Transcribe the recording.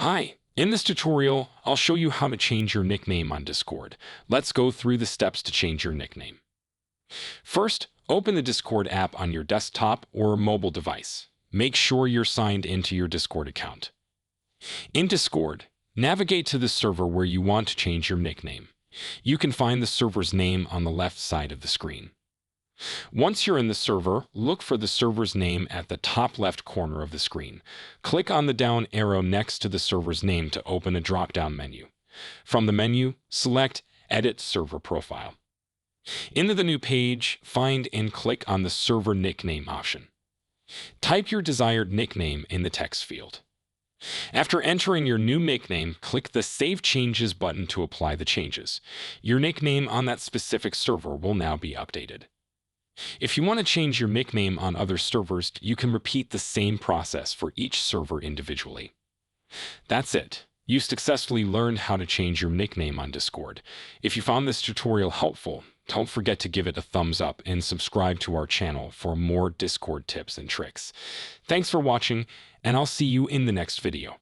Hi, in this tutorial, I'll show you how to change your nickname on Discord. Let's go through the steps to change your nickname. First, open the Discord app on your desktop or mobile device. Make sure you're signed into your Discord account. In Discord, navigate to the server where you want to change your nickname. You can find the server's name on the left side of the screen. Once you're in the server, look for the server's name at the top left corner of the screen. Click on the down arrow next to the server's name to open a drop-down menu. From the menu, select Edit Server Profile. In the new page, find and click on the Server Nickname option. Type your desired nickname in the text field. After entering your new nickname, click the Save Changes button to apply the changes. Your nickname on that specific server will now be updated. If you want to change your nickname on other servers, you can repeat the same process for each server individually. That's it. You successfully learned how to change your nickname on Discord. If you found this tutorial helpful, don't forget to give it a thumbs up and subscribe to our channel for more Discord tips and tricks. Thanks for watching, and I'll see you in the next video.